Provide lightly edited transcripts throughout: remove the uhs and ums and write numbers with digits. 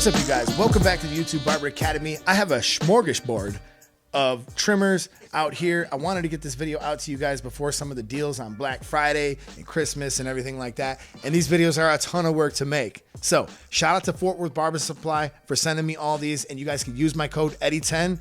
What's up, you guys? Welcome back to the YouTube Barber Academy. I have a smorgasbord of trimmers out here. I wanted to get this video out to you guys before some of the deals on Black Friday and Christmas and everything like that. And these videos are a ton of work to make. So shout out to Fort Worth Barber Supply for sending me all these, and you guys can use my code Eddie10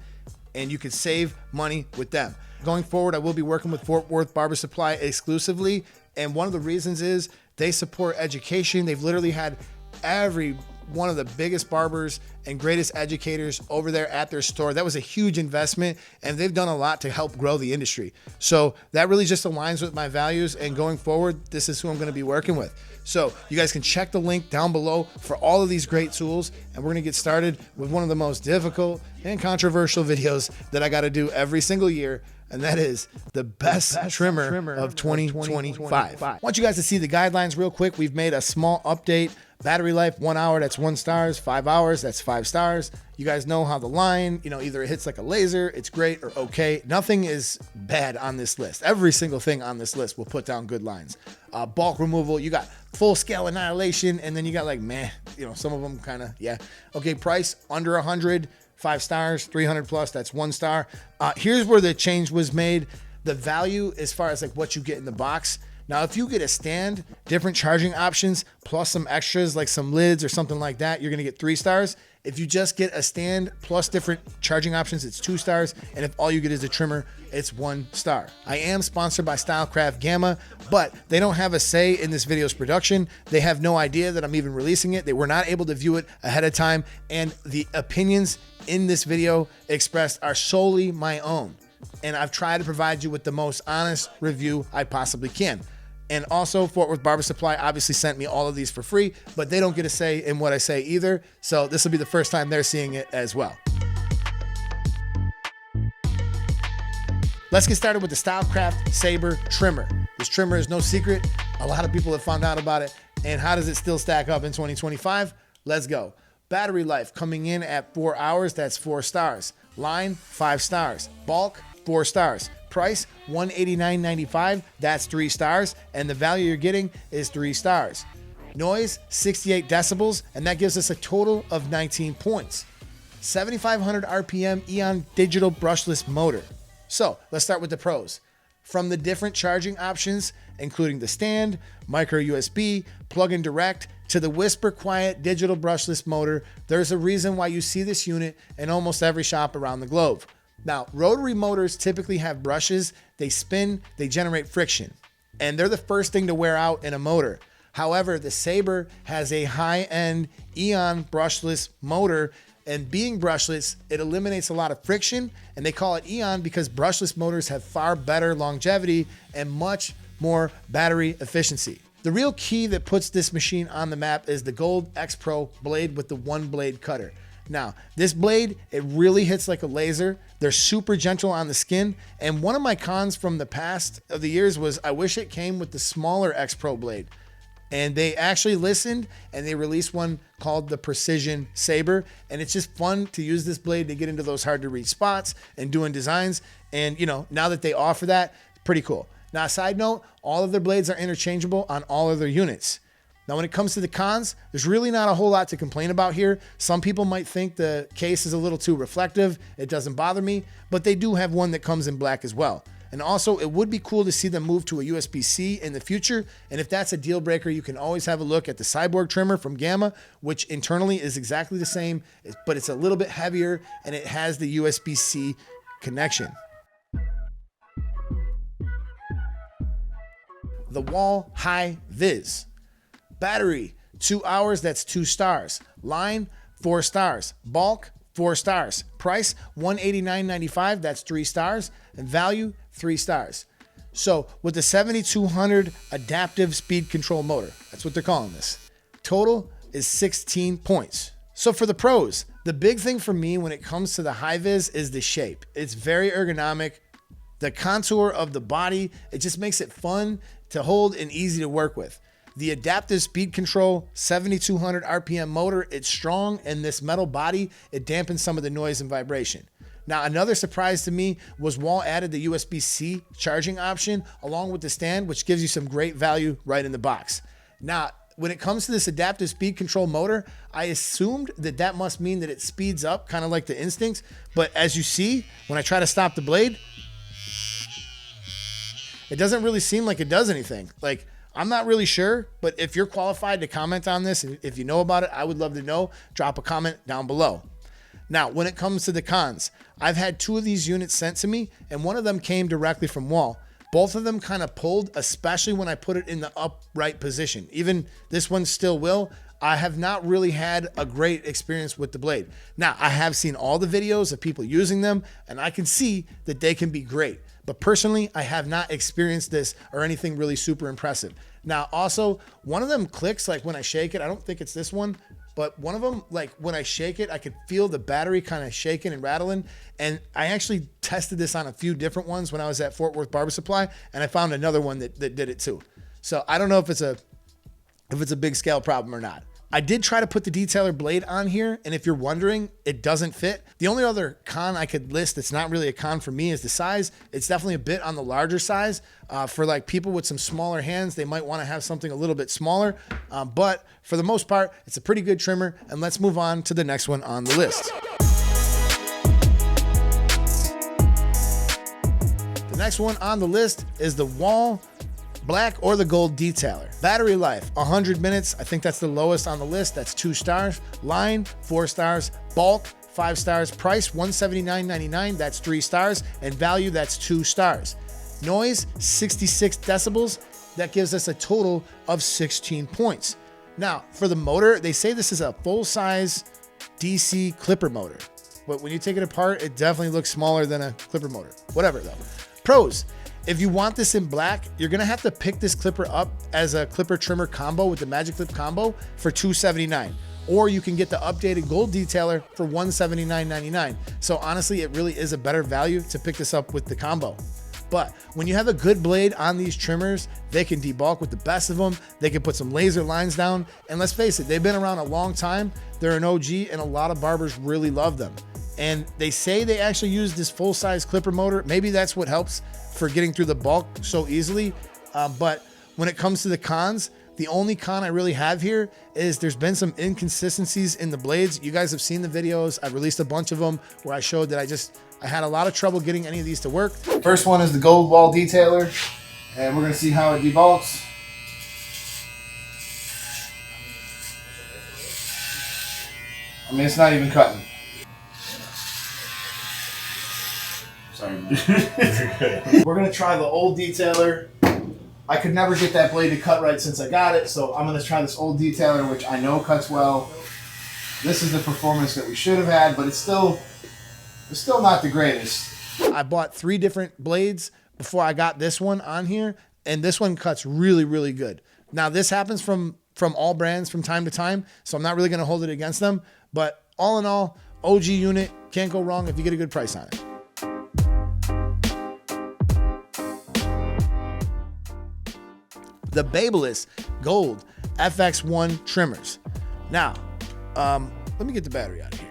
and you can save money with them. Going forward, I will be working with Fort Worth Barber Supply exclusively. And one of the reasons is they support education. They've literally had every one of the biggest barbers and greatest educators over there at their store. That was a huge investment, and they've done a lot to help grow the industry. So that really just aligns with my values, and going forward, this is who I'm going to be working with. So you guys can check the link down below for all of these great tools, and we're going to get started with one of the most difficult and controversial videos that I got to do every single year, and that is the best trimmer of 2025. I want you guys to see the guidelines real quick. We've made a small update. Battery life, 1 hour, that's 1 star. 5 hours, that's 5 stars. You guys know how the line, either it hits like a laser, it's great, or okay. Nothing is bad on this list. Every single thing on this list will put down good lines. Bulk removal, you got full scale annihilation, and then you got like meh, some of them kind of, yeah. Okay, price, under 100, 5 stars, 300 plus, that's 1 star. Here's where the change was made. The value as far as like what you get in the box. Now, if you get a stand, different charging options, plus some extras like some lids or something like that, you're gonna get 3 stars. If you just get a stand plus different charging options, it's 2 stars. And if all you get is a trimmer, it's 1 star. I am sponsored by Stylecraft Gamma, but they don't have a say in this video's production. They have no idea that I'm even releasing it. They were not able to view it ahead of time. And the opinions in this video expressed are solely my own. And I've tried to provide you with the most honest review I possibly can. And also, Fort Worth Barber Supply obviously sent me all of these for free, but they don't get a say in what I say either. So this will be the first time they're seeing it as well. Let's get started with the Stylecraft Saber Trimmer. This trimmer is no secret. A lot of people have found out about it. And how does it still stack up in 2025? Let's go. Battery life coming in at 4 hours, that's 4 stars. Line, 5 stars. Bulk, 4 stars. Price, $189.95, that's 3 stars, and the value you're getting is 3 stars. Noise, 68 decibels, and that gives us a total of 19 points. 7,500 RPM Eon digital brushless motor. So let's start with the pros. From the different charging options, including the stand, micro USB, plug-in direct, to the whisper quiet digital brushless motor, there's a reason why you see this unit in almost every shop around the globe. Now, rotary motors typically have brushes, they spin, they generate friction, and they're the first thing to wear out in a motor. However, the Saber has a high-end Eon brushless motor, and being brushless, it eliminates a lot of friction, and they call it Eon because brushless motors have far better longevity and much more battery efficiency. The real key that puts this machine on the map is the Gold X Pro blade with the 1-blade cutter. Now, this blade, it really hits like a laser. They're super gentle on the skin. And one of my cons from the past of the years was I wish it came with the smaller X Pro blade. And they actually listened and they released one called the Precision Saber. And it's just fun to use this blade to get into those hard to reach spots and doing designs. And now that they offer that, pretty cool. Now, a side note, all of their blades are interchangeable on all of their units. Now, when it comes to the cons, there's really not a whole lot to complain about here. Some people might think the case is a little too reflective. It doesn't bother me, but they do have one that comes in black as well. And also, it would be cool to see them move to a USB-C in the future. And if that's a deal breaker, you can always have a look at the Cyborg trimmer from Gamma, which internally is exactly the same, but it's a little bit heavier and it has the USB-C connection. The Wahl Hi Viz. Battery, 2 hours, that's 2 stars. Line, 4 stars. Bulk, 4 stars. Price, $189.95, that's 3 stars. And value, 3 stars. So with the 7200 adaptive speed control motor, that's what they're calling this, total is 16 points. So for the pros, the big thing for me when it comes to the Hi Viz is the shape. It's very ergonomic. The contour of the body, it just makes it fun to hold and easy to work with. The adaptive speed control, 7,200 RPM motor, it's strong, and this metal body, it dampens some of the noise and vibration. Now, another surprise to me was Wahl added the USB-C charging option along with the stand, which gives you some great value right in the box. Now, when it comes to this adaptive speed control motor, I assumed that that must mean that it speeds up, kind of like the Instincts. But as you see, when I try to stop the blade, it doesn't really seem like it does anything. Like, I'm not really sure, but if you're qualified to comment on this, and if you know about it, I would love to know. Drop a comment down below. Now, when it comes to the cons, I've had 2 of these units sent to me, and one of them came directly from Wahl. Both of them kind of pulled, especially when I put it in the upright position. Even this one still will. I have not really had a great experience with the blade. Now, I have seen all the videos of people using them, and I can see that they can be great. But personally, I have not experienced this or anything really super impressive. Now, also, one of them clicks like when I shake it. I don't think it's this one, but one of them, like when I shake it, I could feel the battery kind of shaking and rattling. And I actually tested this on a few different ones when I was at Fort Worth Barber Supply, and I found another one that did it too. So I don't know if it's a big scale problem or not. I did try to put the detailer blade on here, and if you're wondering, it doesn't fit. The only other con I could list that's not really a con for me is the size. It's definitely a bit on the larger size. For like people with some smaller hands, they might want to have something a little bit smaller. But for the most part, it's a pretty good trimmer. And let's move on to the next one on the list. The next one on the list is the Wahl Black or the Gold Detailer. Battery life, 100 minutes. I think that's the lowest on the list. That's 2 stars. Line, 4 stars. Bulk, 5 stars. Price, $179.99. That's 3 stars. And value, that's 2 stars. Noise, 66 decibels. That gives us a total of 16 points. Now, for the motor, they say this is a full-size DC clipper motor. But when you take it apart, it definitely looks smaller than a clipper motor. Whatever, though. Pros. If you want this in black, you're gonna have to pick this clipper up as a clipper trimmer combo with the Magic Clip combo for $279. Or you can get the updated gold detailer for $179.99. So honestly, it really is a better value to pick this up with the combo. But when you have a good blade on these trimmers, they can debulk with the best of them. They can put some laser lines down. And let's face it, they've been around a long time. They're an OG, and a lot of barbers really love them. And they say they actually use this full-size clipper motor. Maybe that's what helps for getting through the bulk so easily. But when it comes to the cons, the only con I really have here is there's been some inconsistencies in the blades. You guys have seen the videos. I released a bunch of them where I showed that I had a lot of trouble getting any of these to work. First one is the gold Wahl detailer, and we're gonna see how it debulks. I mean, it's not even cutting. Sorry. We're gonna try the old detailer. I could never get that blade to cut right since I got it, so I'm gonna try this old detailer, which I know cuts well. This is the performance that we should have had, but it's still not the greatest. I bought 3 different blades before I got this one on here, and this one cuts really, really good. Now this happens from all brands from time to time, so I'm not really gonna hold it against them, but all in all, OG unit, can't go wrong if you get a good price on it. The Babyliss Gold FX1 Trimmers. Now, let me get the battery out of here.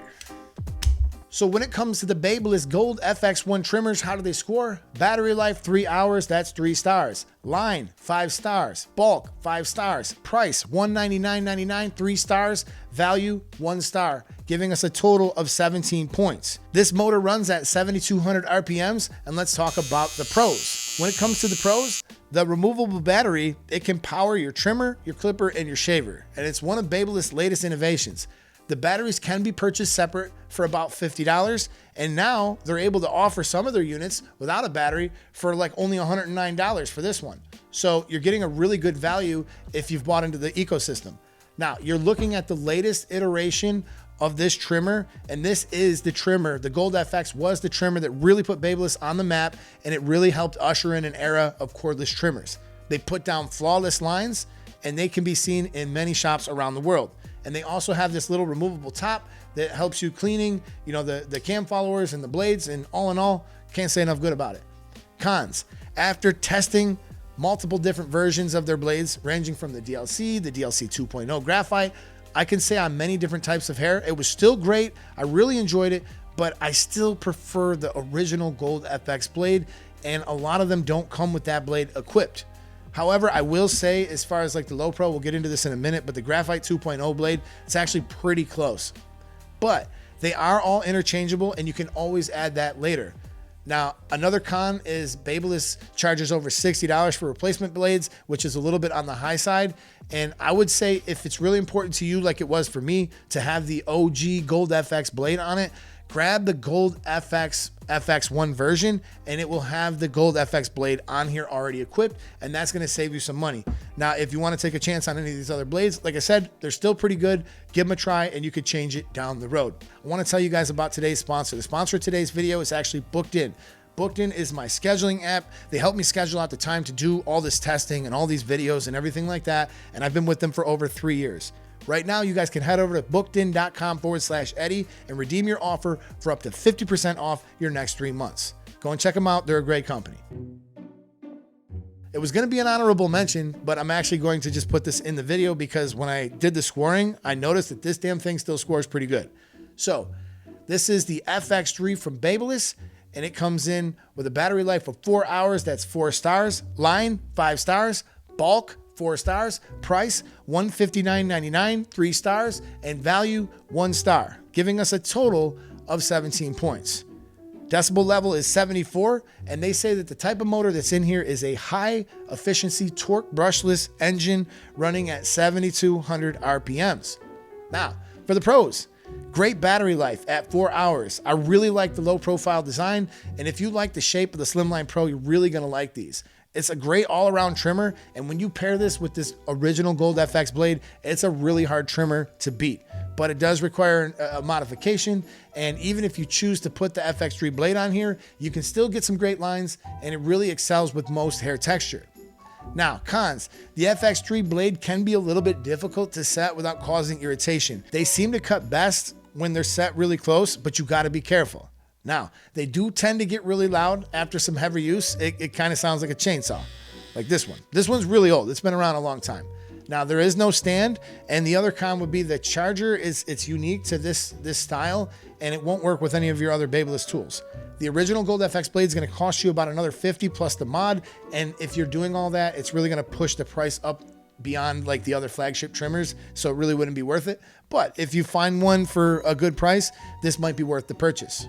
So when it comes to the Babyliss Gold FX1 Trimmers, how do they score? Battery life, 3 hours, that's 3 stars. Line, 5 stars. Bulk, 5 stars. Price, $199.99, 3 stars. Value, 1 star, giving us a total of 17 points. This motor runs at 7,200 RPMs, and let's talk about the pros. When it comes to the pros, the removable battery, it can power your trimmer, your clipper, and your shaver, and it's one of Babyliss' latest innovations. The batteries can be purchased separate for about $50, and now they're able to offer some of their units without a battery for like only $109 for this one. So you're getting a really good value if you've bought into the ecosystem. Now, you're looking at the latest iteration of this trimmer, and this is the trimmer. The Gold FX was the trimmer that really put Babyliss on the map, and it really helped usher in an era of cordless trimmers. They put down flawless lines, and they can be seen in many shops around the world. And they also have this little removable top that helps you cleaning, you know, the cam followers and the blades, and all in all, can't say enough good about it. Cons. After testing multiple different versions of their blades, ranging from the DLC 2.0 graphite, I can say on many different types of hair, it was still great. I really enjoyed it, but I still prefer the original Gold FX blade, and a lot of them don't come with that blade equipped. However, I will say, as far as like the LowPRO, we'll get into this in a minute, but the Graphite 2.0 blade, it's actually pretty close. But they are all interchangeable and you can always add that later. Now, another con is Babyliss charges over $60 for replacement blades, which is a little bit on the high side. And I would say if it's really important to you, like it was for me, to have the OG Gold FX blade on it, grab the Gold FX FX1 version and it will have the Gold FX blade on here already equipped, and that's going to save you some money. Now, if you want to take a chance on any of these other blades, like I said, they're still pretty good. Give them a try and you could change it down the road. I want to tell you guys about today's sponsor. The sponsor of today's video is actually Booked In. Booked In is my scheduling app. They help me schedule out the time to do all this testing and all these videos and everything like that, and I've been with them for over 3 years. Right now, you guys can head over to bookedin.com/Eddie and redeem your offer for up to 50% off your next 3 months. Go and check them out. They're a great company. It was going to be an honorable mention, but I'm actually going to just put this in the video because when I did the scoring, I noticed that this damn thing still scores pretty good. So this is the FX3 from Babyliss, and it comes in with a battery life of 4 hours. That's 4 stars. Line, 5 stars. Bulk, 4 stars. Price, $159.99, 3 stars. And value, 1 star, giving us a total of 17 points. Decibel level is 74, and they say that the type of motor that's in here is a high efficiency torque brushless engine running at 7,200 RPMs. Now, for the pros, great battery life at 4 hours. I really like the low profile design, and if you like the shape of the Slimline Pro, you're really gonna like these. It's a great all-around trimmer, and when you pair this with this original Gold FX blade, it's a really hard trimmer to beat. But it does require a modification, and even if you choose to put the FX3 blade on here, you can still get some great lines, and it really excels with most hair texture. Now, cons. The FX3 blade can be a little bit difficult to set without causing irritation. They seem to cut best when they're set really close, but you gotta be careful. Now, they do tend to get really loud after some heavy use. It kind of sounds like a chainsaw, like this one. This one's really old. It's been around a long time. Now, there is no stand, and the other con would be the charger it's unique to this style, and it won't work with any of your other Babyliss tools. The original Gold FX blade is going to cost you about another $50 plus the mod, and if you're doing all that, it's really going to push the price up beyond like the other flagship trimmers, so it really wouldn't be worth it. But if you find one for a good price, this might be worth the purchase.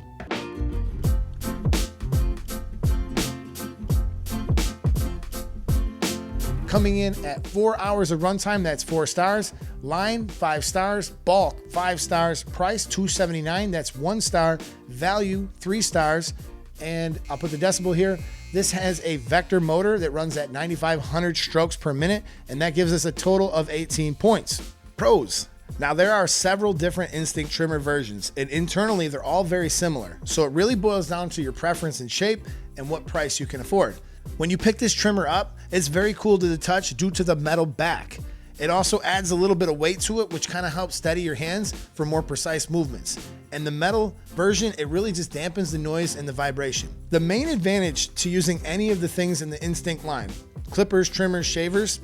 Coming in at 4 hours of runtime, that's 4 stars. Line, 5 stars. Bulk, 5 stars. Price, $279, that's 1 star. Value, 3 stars. And I'll put the decibel here. This has a vector motor that runs at 9,500 strokes per minute, and that gives us a total of 18 points. Pros. Now, there are several different Instinct trimmer versions, and internally they're all very similar. So it really boils down to your preference and shape and what price you can afford. When you pick this trimmer up, it's very cool to the touch due to the metal back. It also adds a little bit of weight to it, which kind of helps steady your hands for more precise movements. And the metal version, it really just dampens the noise and the vibration. The main advantage to using any of the things in the Instinct line, clippers, trimmers, shavers,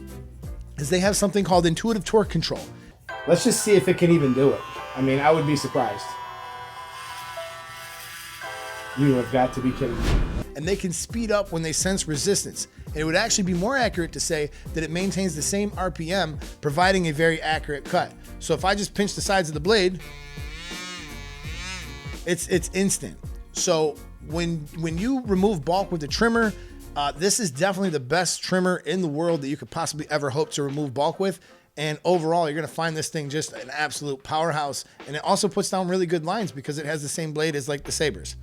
is they have something called intuitive torque control. Let's just see if it can even do it. I mean, I would be surprised. You have got to be kidding me. And they can speed up when they sense resistance. And it would actually be more accurate to say that it maintains the same RPM, providing a very accurate cut. So if I just pinch the sides of the blade, it's instant. So when you remove bulk with the trimmer, this is definitely the best trimmer in the world that you could possibly ever hope to remove bulk with. And overall, you're gonna find this thing just an absolute powerhouse. And it also puts down really good lines because it has the same blade as like the sabers.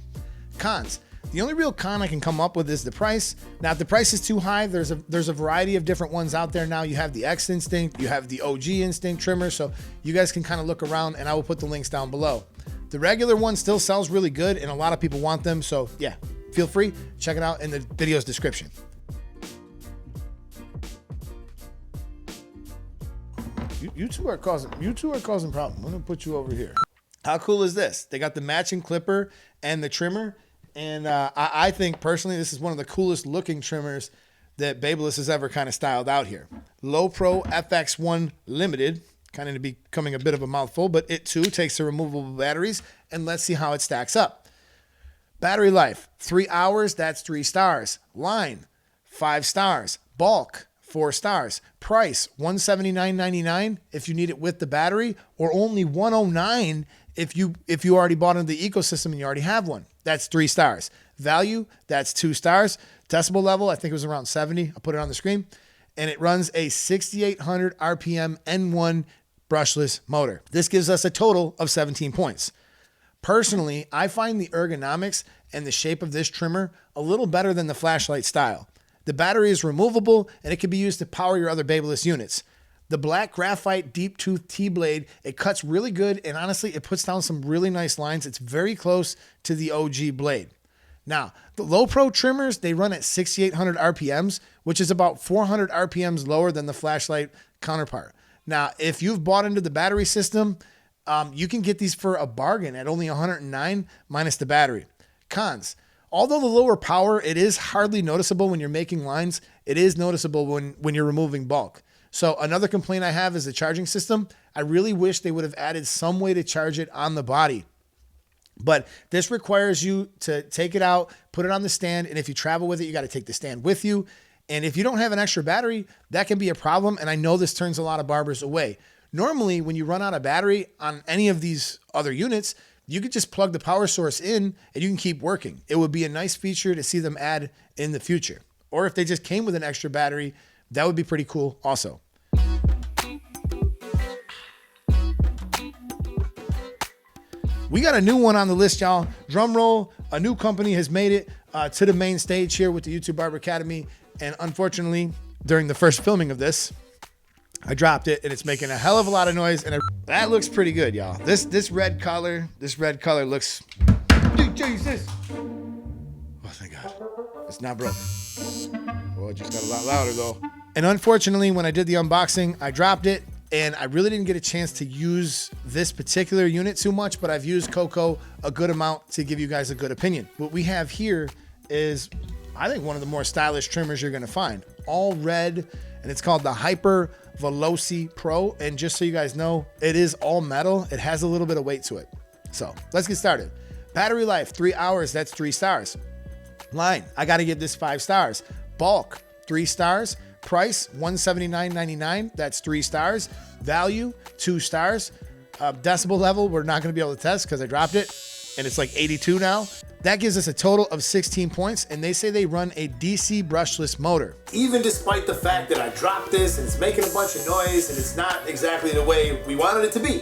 Cons. The only real con I can come up with is the price. Now, if the price is too high, there's a variety of different ones out there now. You have the X Instinct, you have the OG Instinct trimmer, so you guys can kind of look around, and I will put the links down below. The regular one still sells really good, and a lot of people want them, so yeah, feel free, check it out in the video's description. You two are causing problems. I'm gonna put you over here. How cool is this? They got the matching clipper and the trimmer. And I think personally, this is one of the coolest looking trimmers that Babyliss has ever kind of styled out here. LowPRO FX1 Limited, kind of becoming a bit of a mouthful, but it too takes the removable batteries, and let's see how it stacks up. Battery life, 3 hours, that's 3 stars. Line, 5 stars. Bulk, 4 stars. Price, $179.99 if you need it with the battery, or only $109 if you already bought into the ecosystem and you already have one. That's 3 stars. Value, that's 2 stars. Decibel level, I think it was around 70. I'll put it on the screen. And it runs a 6,800 RPM N1 brushless motor. This gives us a total of 17 points. Personally, I find the ergonomics and the shape of this trimmer a little better than the flashlight style. The battery is removable and it can be used to power your other Babyliss units. The black graphite deep tooth T-blade, it cuts really good, and honestly, it puts down some really nice lines. It's very close to the OG blade. Now, the LowPRO trimmers, they run at 6,800 RPMs, which is about 400 RPMs lower than the flashlight counterpart. Now, if you've bought into the battery system, you can get these for a bargain at only $109 minus the battery. Cons. Although the lower power, it is hardly noticeable when you're making lines. It is noticeable when you're removing bulk. So another complaint I have is the charging system. I really wish they would have added some way to charge it on the body. But this requires you to take it out, put it on the stand, and if you travel with it, you got to take the stand with you. And if you don't have an extra battery, that can be a problem, and I know this turns a lot of barbers away. Normally, when you run out of battery on any of these other units, you could just plug the power source in and you can keep working. It would be a nice feature to see them add in the future. Or if they just came with an extra battery, that would be pretty cool also. We got a new one on the list, y'all. Drum roll, a new company has made it to the main stage here with the YouTube Barber Academy. And unfortunately, during the first filming of this, I dropped it and it's making a hell of a lot of noise. And that looks pretty good, y'all. This red color looks, dude, Jesus. Oh, thank God. It's not broke. Oh, it just got a lot louder though. And unfortunately, when I did the unboxing, I dropped it. And I really didn't get a chance to use this particular unit too much, but I've used Cocco a good amount to give you guys a good opinion. What we have here is, I think, one of the more stylish trimmers you're gonna find. All red, and it's called the Hyper Veloci Pro. And just so you guys know, it is all metal. It has a little bit of weight to it. So let's get started. Battery life, 3 hours, that's 3 stars. Line, I gotta give this 5 stars. Bulk, 3 stars. Price, $179.99, that's 3 stars. Value, 2 stars. Decibel level, we're not gonna be able to test because I dropped it and it's like 82 now. That gives us a total of 16 points, and they say they run a DC brushless motor. Even despite the fact that I dropped this and it's making a bunch of noise and it's not exactly the way we wanted it to be,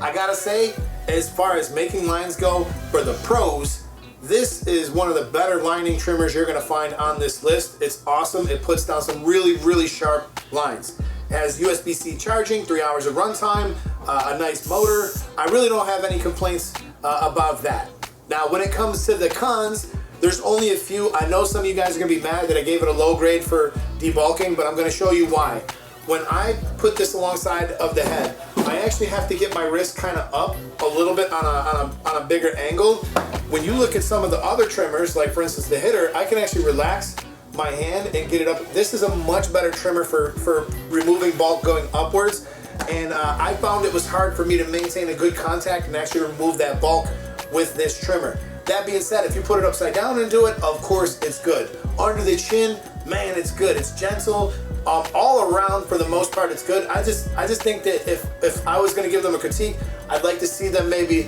I gotta say, as far as making lines go, for the pros, this is one of the better lining trimmers you're gonna find on this list. It's awesome. It puts down some really, really sharp lines. It has USB-C charging, 3 hours of runtime, a nice motor. I really don't have any complaints about that. Now, when it comes to the cons, there's only a few. I know some of you guys are gonna be mad that I gave it a low grade for debulking, but I'm gonna show you why. When I put this alongside of the head, I actually have to get my wrist kind of up a little bit on a bigger angle. When you look at some of the other trimmers, like for instance the hitter, I can actually relax my hand and get it up. This is a much better trimmer for removing bulk going upwards. And I found it was hard for me to maintain a good contact and actually remove that bulk with this trimmer. That being said, if you put it upside down and do it, of course it's good. Under the chin, man, it's good. It's gentle. All around, for the most part, it's good. I just think that if I was gonna give them a critique, I'd like to see them maybe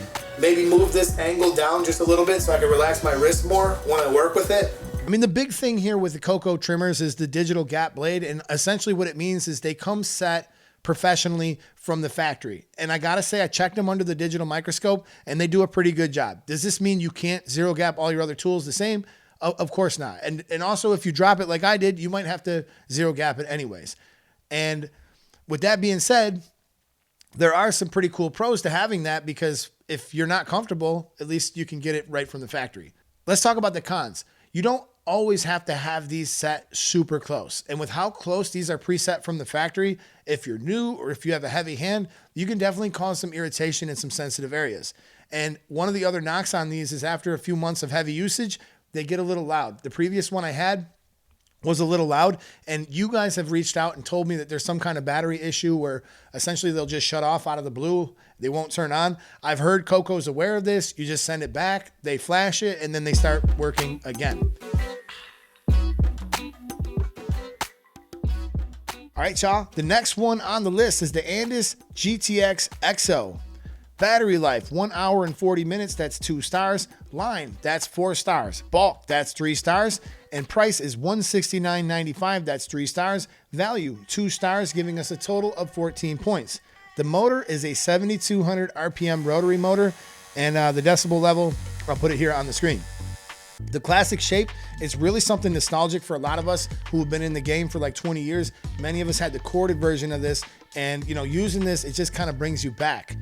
move this angle down just a little bit so I can relax my wrist more when I work with it. I mean, the big thing here with the Cocco trimmers is the digital gap blade, and essentially what it means is they come set professionally from the factory. And I gotta say, I checked them under the digital microscope and they do a pretty good job. Does this mean you can't zero gap all your other tools the same? Of course not. And also, if you drop it like I did, you might have to zero gap it anyways. And with that being said, there are some pretty cool pros to having that, because if you're not comfortable, at least you can get it right from the factory. Let's talk about the cons. You don't always have to have these set super close. And with how close these are preset from the factory, if you're new or if you have a heavy hand, you can definitely cause some irritation in some sensitive areas. And one of the other knocks on these is after a few months of heavy usage, they get a little loud. The previous one I had was a little loud, and you guys have reached out and told me that there's some kind of battery issue where essentially they'll just shut off out of the blue. They won't turn on. I've heard Cocco's aware of this. You just send it back, they flash it, and then they start working again. All right, y'all. The next one on the list is the Andis GTX XO. Battery life, 1 hour and 40 minutes. That's 2 stars. Line, that's 4 stars. Bulk, that's 3 stars. And price is $169.95. That's 3 stars. Value, 2 stars, giving us a total of 14 points. The motor is a 7,200 RPM rotary motor. And the decibel level, I'll put it here on the screen. The classic shape is really something nostalgic for a lot of us who have been in the game for like 20 years. Many of us had the corded version of this, and using this, it just kind of brings you back.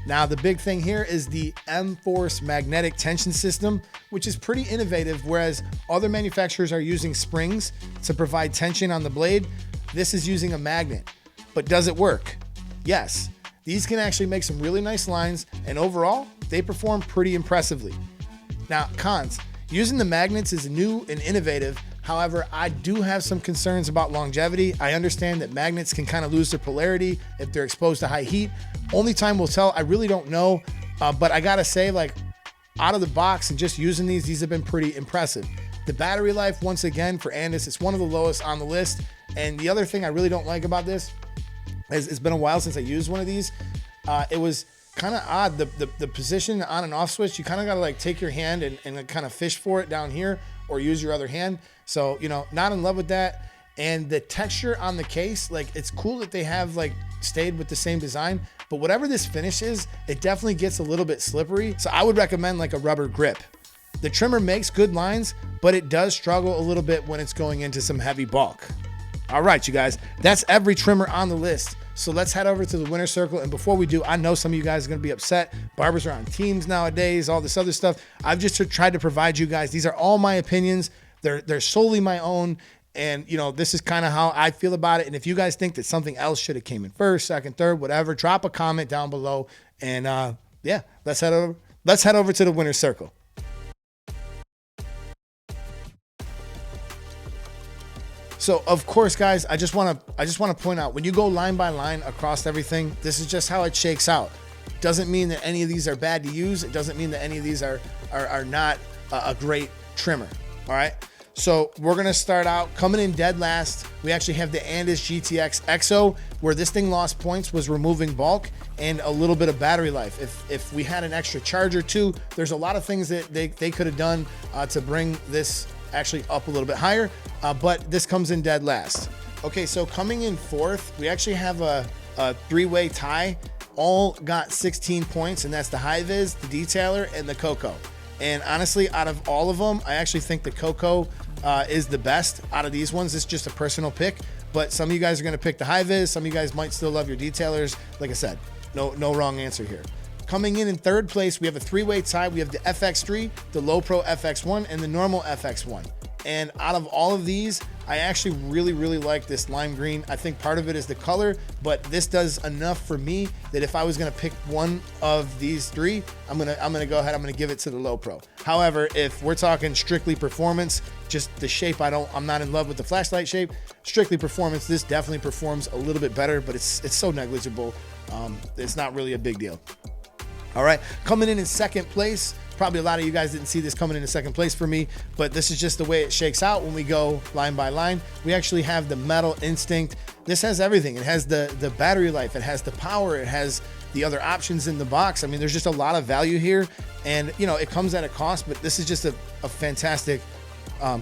Now, the big thing here is the Mforce magnetic tension system, which is pretty innovative. Whereas other manufacturers are using springs to provide tension on the blade, this is using a magnet. But does it work? Yes. These can actually make some really nice lines, and overall, they perform pretty impressively. Now, cons. Using the magnets is new and innovative. However, I do have some concerns about longevity. I understand that magnets can kind of lose their polarity if they're exposed to high heat. Only time will tell. I really don't know. But I gotta say, like, out of the box and just using these have been pretty impressive. The battery life, once again, for Andis, it's one of the lowest on the list. And the other thing I really don't like about this is it's been a while since I used one of these. It was kind of odd, the position on and off switch. You kind of got to like take your hand and kind of fish for it down here, or use your other hand. So, not in love with that. And the texture on the case, like, it's cool that they have like stayed with the same design, but whatever this finish is, it definitely gets a little bit slippery. So I would recommend like a rubber grip. The trimmer makes good lines, but it does struggle a little bit when it's going into some heavy bulk. All right, you guys, that's every trimmer on the list. So let's head over to the winner circle. And before we do, I know some of you guys are going to be upset. Barbers are on teams nowadays, all this other stuff. I've just tried to provide you guys. These are all my opinions. They're solely my own. And, this is kind of how I feel about it. And if you guys think that something else should have came in first, second, third, whatever, drop a comment down below. And yeah, let's head over to the winner circle. So of course, guys, I just want to point out, when you go line by line across everything, this is just how it shakes out. Doesn't mean that any of these are bad to use. It doesn't mean that any of these are not a great trimmer. All right. So we're going to start out coming in dead last. We actually have the Andis GTX XO, where this thing lost points was removing bulk and a little bit of battery life. If we had an extra charger too, there's a lot of things that they could have done to bring this actually up a little bit higher, but this comes in dead last. Okay, so coming in fourth, we actually have a three-way tie. All got 16 points, and that's the Hi-Vis, the Detailer, and the Cocco. And honestly, out of all of them, I actually think the Cocco is the best out of these ones. It's just a personal pick, but some of you guys are gonna pick the Hi-Vis. Some of you guys might still love your Detailers. Like I said, no wrong answer here. Coming in third place, we have a three-way tie. We have the FX3, the LowPRO FX1, and the normal FX1. And out of all of these, I actually really like this lime green. I think part of it is the color, but this does enough for me that if I was gonna pick one of these three, I'm gonna go ahead, I'm gonna give it to the LowPRO. However, if we're talking strictly performance, just the shape, I'm not in love with the flashlight shape. Strictly performance, this definitely performs a little bit better, but it's so negligible. It's not really a big deal. All right, coming in second place, probably a lot of you guys didn't see this coming in second place for me, but this is just the way it shakes out when we go line by line. We actually have the Metal Instinct. This has everything. It has the battery life, it has the power, it has the other options in the box. I mean, there's just a lot of value here, and it comes at a cost, but this is just a fantastic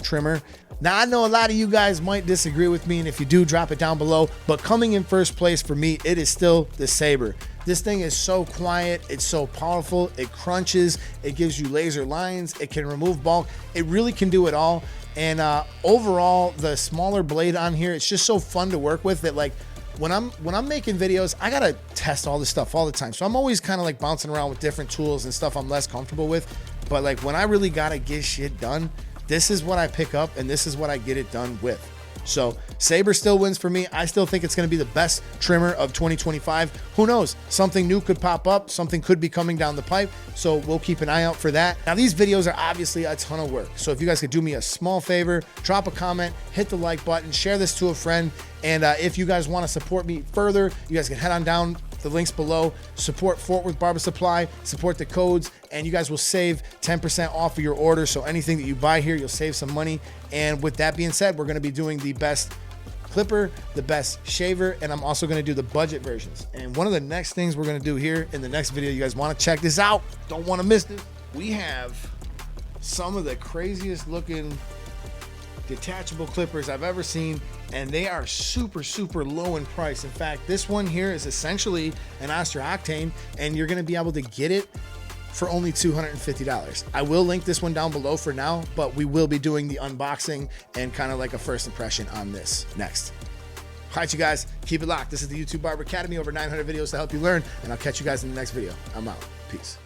trimmer. Now, I know a lot of you guys might disagree with me, and if you do, drop it down below, but coming in first place for me, it is still the Saber. This thing is so quiet, it's so powerful, it crunches, it gives you laser lines, it can remove bulk, it really can do it all. And overall, the smaller blade on here, it's just so fun to work with that, like, when I'm making videos, I gotta test all this stuff all the time. So I'm always kind of like bouncing around with different tools and stuff I'm less comfortable with. But like when I really gotta get shit done, this is what I pick up and this is what I get it done with. So Saber still wins for me. I still think it's going to be the best trimmer of 2025. Who knows? Something new could pop up. Something could be coming down the pipe. So we'll keep an eye out for that. Now, these videos are obviously a ton of work. So if you guys could do me a small favor, drop a comment, hit the like button, share this to a friend. And if you guys want to support me further, you guys can head on down the links below. Support Fort Worth Barber Supply, support the codes, and you guys will save 10% off of your order. So anything that you buy here, you'll save some money. And with that being said, we're going to be doing the best clipper, the best shaver, and I'm also gonna do the budget versions. And one of the next things we're gonna do here in the next video, you guys wanna check this out, don't wanna miss this. We have some of the craziest looking detachable clippers I've ever seen, and they are super, super low in price. In fact, this one here is essentially an Oscar Octane, and you're gonna be able to get it for only $250. I will link this one down below for now, but we will be doing the unboxing and kind of like a first impression on this next. All right, you guys, keep it locked. This is the YouTube Barber Academy, over 900 videos to help you learn, and I'll catch you guys in the next video. I'm out. Peace.